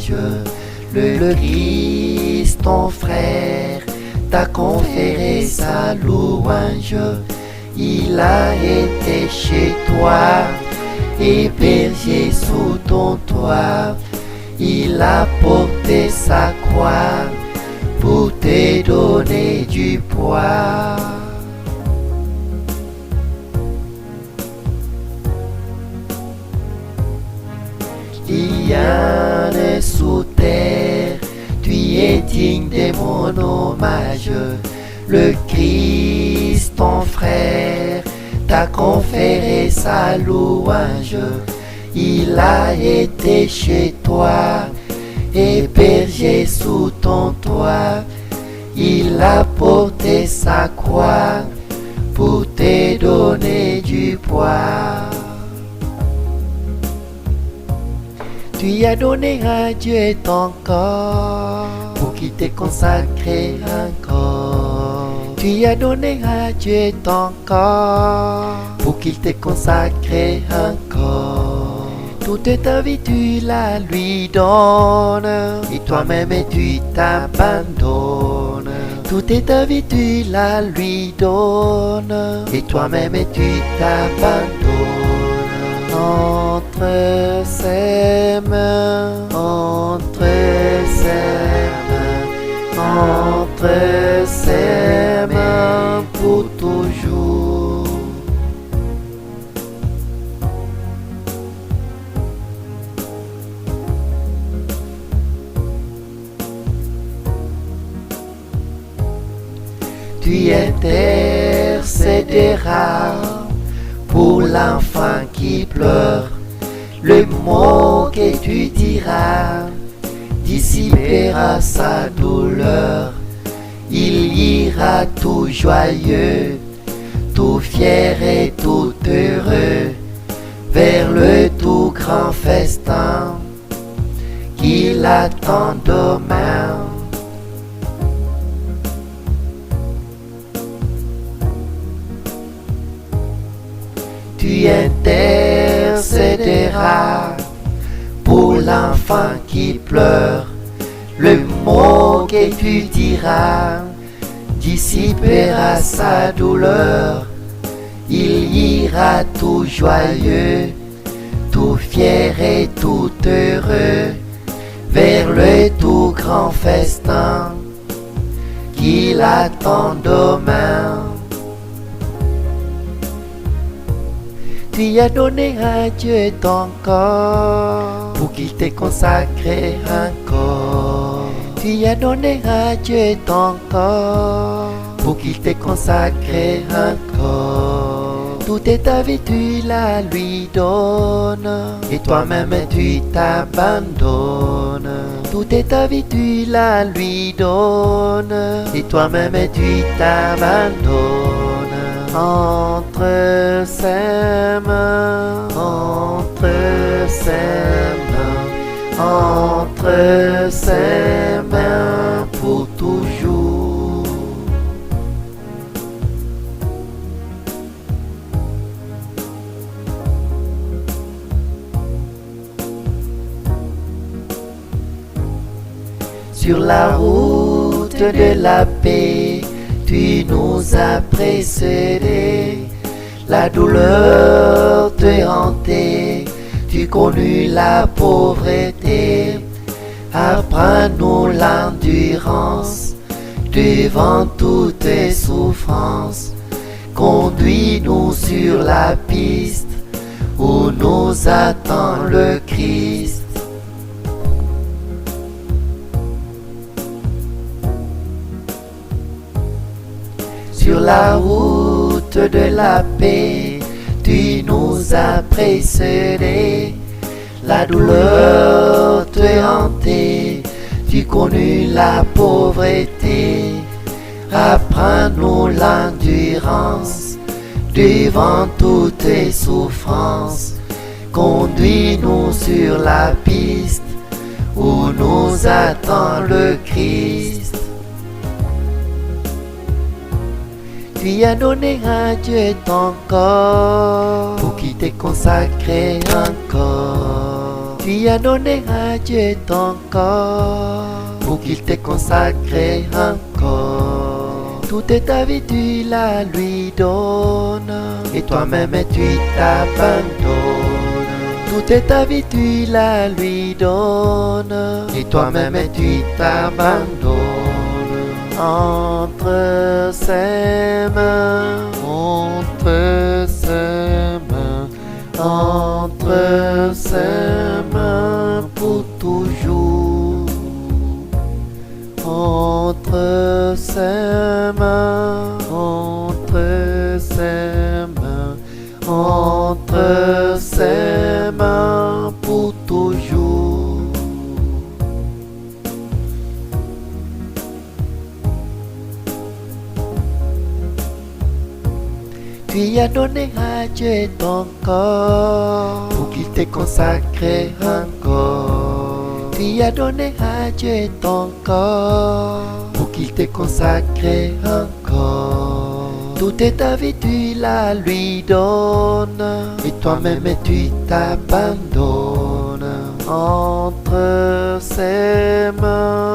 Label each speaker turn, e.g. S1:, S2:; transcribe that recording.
S1: louange. Le Christ, ton frère, t'a conféré sa louange. Il a été chez toi, hébergé sous ton toit. Il a porté sa croix pour te donner du poids. Liane sous terre, tu es digne de mon hommage. Le Christ, ton frère, t'a conféré sa louange. Il a été chez toi, hébergé sous ton toit. Il a porté sa croix pour te donner du poids. Tu as donné à Dieu ton corps pour qu'il te consacre encore. Tu as donné à Dieu ton corps pour qu'il te consacre encore. Toute ta vie tu la lui donnes et toi-même tu t'abandonnes. Toute ta vie tu la lui donnes et toi-même tu t'abandonnes. Entre ses mains, entre ses mains, entre ses mains pour toujours. Tu intercéderas pour l'enfant qui pleure. Le mot que tu diras dissipera sa douleur. Il ira tout joyeux, tout fier et tout heureux vers le tout grand festin qu'il attend demain. Tu intercéderas pour l'enfant qui pleure. Le mot que tu diras dissipera sa douleur. Il ira tout joyeux, tout fier et tout heureux vers le tout grand festin qu'il attend demain. Tu as donné à Dieu ton corps pour qu'il te consacre encore. Tu as donné à Dieu ton corps pour qu'il te consacre encore. Toute ta vie tu la lui donnes et toi-même tu t'abandonnes. Toute ta vie tu la lui donnes et toi-même tu t'abandonnes. Entre ses mains, entre ses mains, entre ses mains pour toujours. Sur la route de la paix, tu nous as précédés. La douleur te hantait, tu connus la pauvreté. Apprends-nous l'endurance devant toutes souffrances. Conduis-nous sur la piste où nous attend le Christ. Sur la route de la paix, tu nous as précédés. La douleur te hantait, tu connus la pauvreté. Apprends-nous l'endurance devant toutes souffrances. Conduis-nous sur la piste où nous attend le Christ. Tu as donné à Dieu ton corps pour qu'il te consacre encore. Tu as donné à Dieu ton corps pour qu'il t'ait consacré encore. Toute ta vie tu la lui donnes et toi-même tu t'abandonnes. Toute ta vie tu la lui donnes et toi-même tu t'abandonnes. Entre ses mains, entre ses mains, entre ses mains pour toujours. Entre ses mains, entre ses mains, entre ses mains pour toujours. Tu as donné à Dieu ton corps pour qu'il t'ait consacré encore. Tu as donné à Dieu ton corps pour qu'il t'ait consacré encore. Toute ta vie tu la lui donnes et toi-même tu t'abandonnes. Entre ses mains,